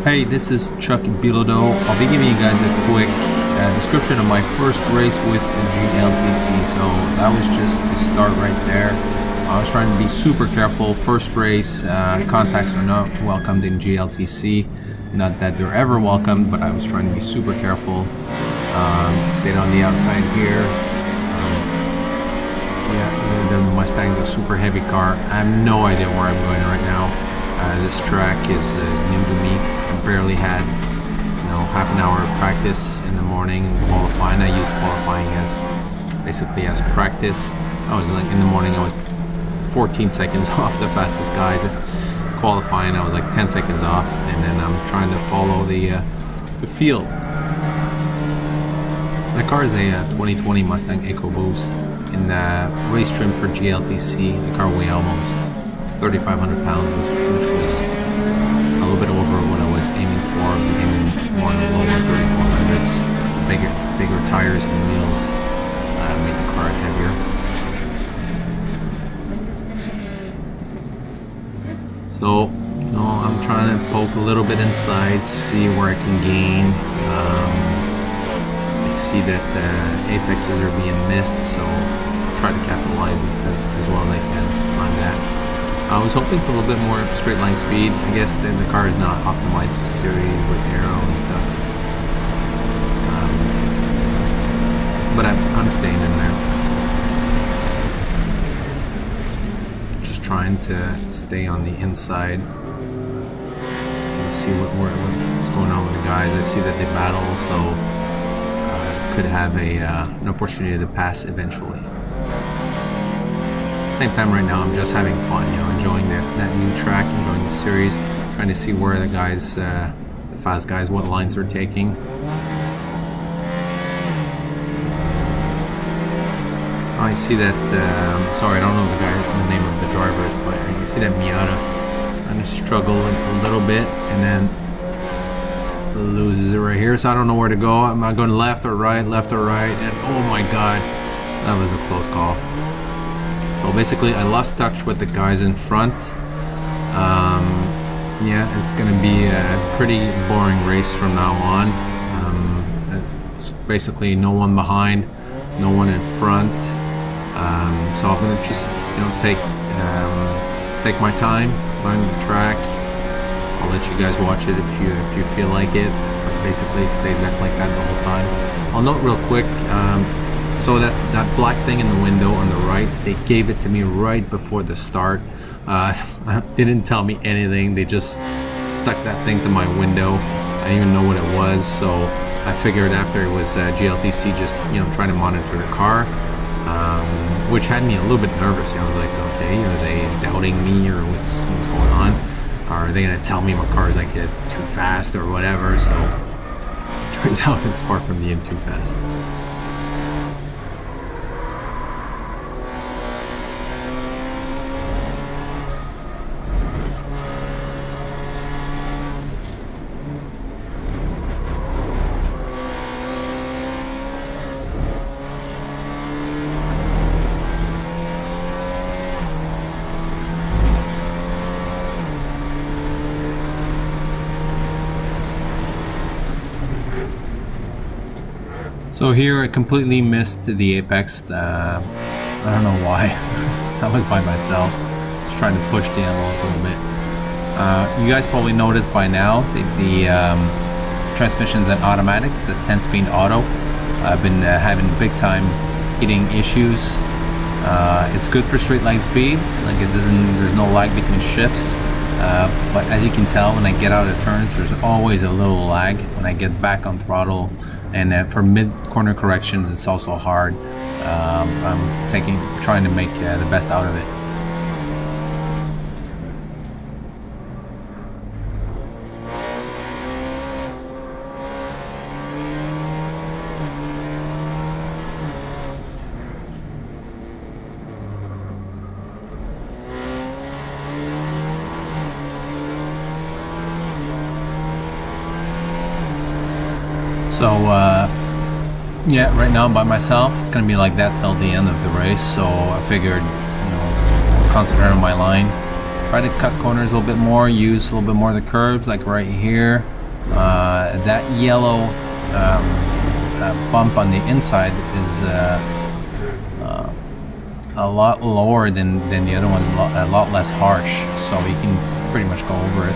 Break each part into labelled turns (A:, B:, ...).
A: Hey, this is Chuck Bilodeau. I'll be giving you guys a quick description of my first race with the GLTC. So that was just the start right there. I was trying to be super careful. First race, contacts are not welcomed in GLTC. Not that they're ever welcomed, but I was trying to be super careful. Stayed on the outside here. The Mustang's a super heavy car. I have no idea where I'm going right now. This track is new to me. I barely had, half an hour of practice in the morning and qualifying. I used qualifying as basically as practice. I was like in the morning, I was 14 seconds off the fastest guys. Qualifying, I was like 10 seconds off, and then I'm trying to follow the field. The car is a 2020 Mustang EcoBoost in the race trim for GLTC. The car weighed almost 3,500 pounds, which was a little bit over what I was aiming for. I was aiming more in the lower 3,400s. Bigger tires and wheels made the car heavier. So, I'm trying to poke a little bit inside, see where I can gain. I see that apexes are being missed, so try to capitalize as well as I can on that. I was hoping for a little bit more straight line speed. I guess then the car is not optimized for series with aero and stuff. But I'm staying in there. Just trying to stay on the inside and see what's going on with the guys. I see that they battle, so could have an opportunity to pass eventually. Same time right now I'm just having fun, enjoying that new track, enjoying the series, trying to see where the guys, the fast guys, what lines they're taking. I see that, sorry, I don't know the name of the drivers, but I see that Miata kind of struggle a little bit and then loses it right here, so I don't know where to go. Am I going left or right, and oh my god, that was a close call. So basically I lost touch with the guys in front. It's gonna be a pretty boring race from now on. It's basically no one behind, no one in front. So I'm gonna just take my time, learn the track. I'll let you guys watch it if you feel like it. But basically it stays like that the whole time. I'll note real quick, so that black thing in the window on the right, they gave it to me right before the start. They didn't tell me anything. They just stuck that thing to my window. I didn't even know what it was, so I figured after it was GLTC just trying to monitor the car, which had me a little bit nervous. I was like, okay, are they doubting me or what's going on? Are they gonna tell me my car is like too fast or whatever? So it turns out it's far from being too fast. So here I completely missed the apex. I don't know why. I was by myself, just trying to push the envelope a little bit. You guys probably noticed by now the transmissions and automatics, the 10-speed auto. I've been having big time heating issues. It's good for straight line speed. There's no lag between shifts. But as you can tell, when I get out of turns, there's always a little lag. When I get back on throttle, and for mid-corner corrections, it's also hard. I'm trying to make the best out of it. So right now I'm by myself. It's gonna be like that till the end of the race. So I figured, concentrate on my line, Try to cut corners a little bit more, use a little bit more of the curbs, like right here. That yellow bump on the inside is a lot lower than the other one, a lot less harsh, so you can pretty much go over it.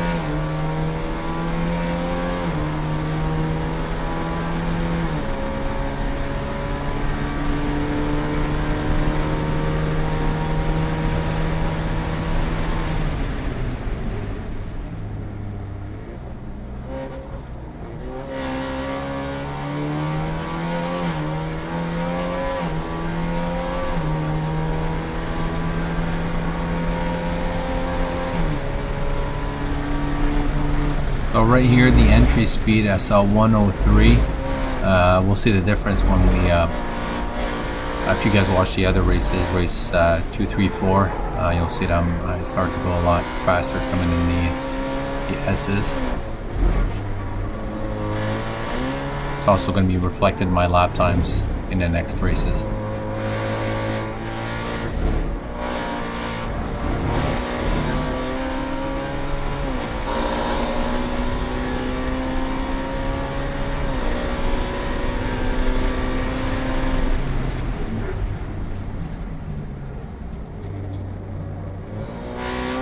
A: So right here, the entry speed, I saw 103. We'll see the difference when we, if you guys watch the other races, race 2, 3, 4, you'll see that I start to go a lot faster coming in the S's. It's also going to be reflected in my lap times in the next races.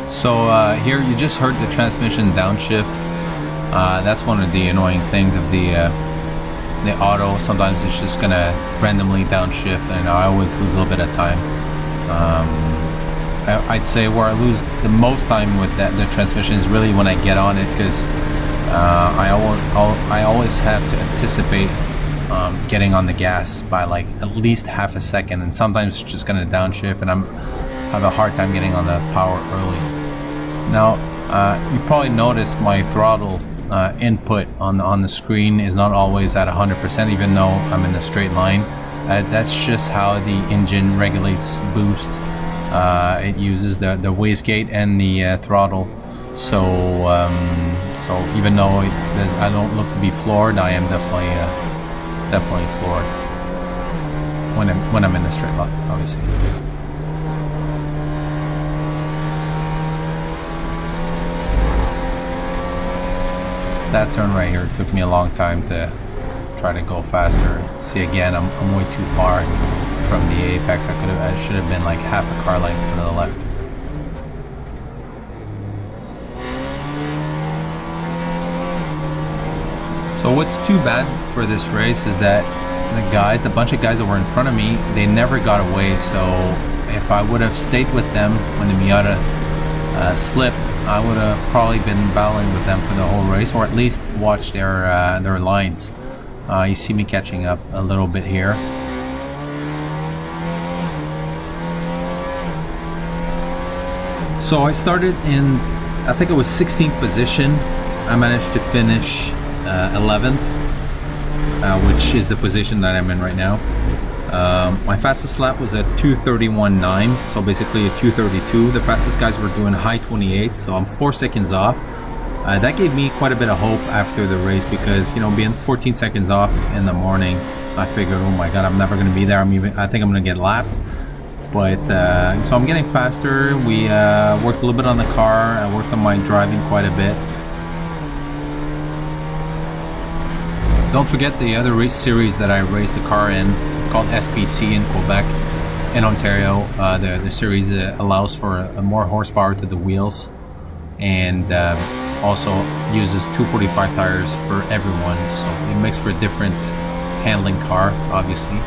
A: So here you just heard the transmission downshift. That's one of the annoying things of the auto. Sometimes it's just gonna randomly downshift, and I always lose a little bit of time. I'd say where I lose the most time with the transmission is really when I get on it, because I always have to anticipate getting on the gas by like at least half a second, and sometimes it's just gonna downshift, and I have a hard time getting on the power early. Now, you probably noticed my throttle input on the screen is not always at 100%, even though I'm in a straight line. That's just how the engine regulates boost. It uses the wastegate and the throttle. So even though I don't look to be floored, I am definitely floored when I'm in a straight line, obviously. That turn right here took me a long time to try to go faster. See, again, I'm way too far from the apex. I should have been like half a car length to the left. So what's too bad for this race is that the bunch of guys that were in front of me, they never got away. So if I would have stayed with them when the Miata slipped, I would have probably been battling with them for the whole race, or at least watch their lines. You see me catching up a little bit here. So I started in, I think it was 16th position. I managed to finish 11th, which is the position that I'm in right now. My fastest lap was at 2:31.9, so basically a 2:32. The fastest guys were doing high 28, so I'm 4 seconds off. That gave me quite a bit of hope after the race, because, you know, being 14 seconds off in the morning, I figured, oh my god, I'm never going to be there. I think I'm going to get lapped. But so I'm getting faster. We worked a little bit on the car. I worked on my driving quite a bit. Don't forget the other race series that I raced the car in. It's called SPC in Quebec. In Ontario, the series allows for more horsepower to the wheels, and also uses 245 tires for everyone. So it makes for a different handling car, obviously.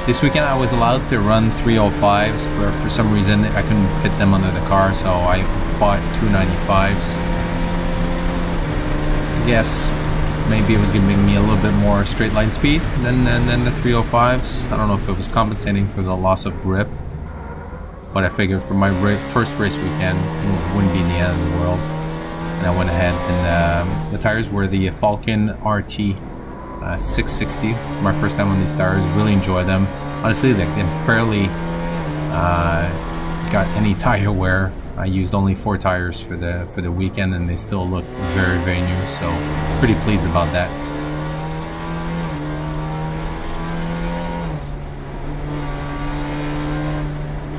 A: This weekend I was allowed to run 305s, but for some reason I couldn't fit them under the car, so I bought 295s. I guess maybe it was giving me a little bit more straight line speed than the 305s. I don't know if it was compensating for the loss of grip, but I figured for my first race weekend, it wouldn't be the end of the world. And I went ahead, and the tires were the Falcon RT 660. My first time on these tires. Really enjoy them. Honestly, they barely got any tire wear. I used only 4 tires for the weekend, and they still look very, very new, so pretty pleased about that.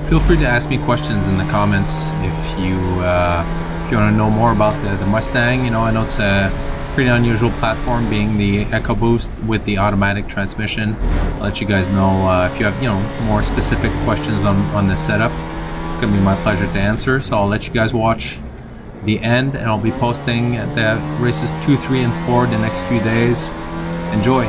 A: Feel free to ask me questions in the comments if you want to know more about the Mustang. You know, I know it's a pretty unusual platform, being the EcoBoost with the automatic transmission. I'll let you guys know if you have, you know, more specific questions on the setup. It's gonna be my pleasure to answer. So I'll let you guys watch the end, and I'll be posting the races 2, 3, and 4 the next few days. Enjoy.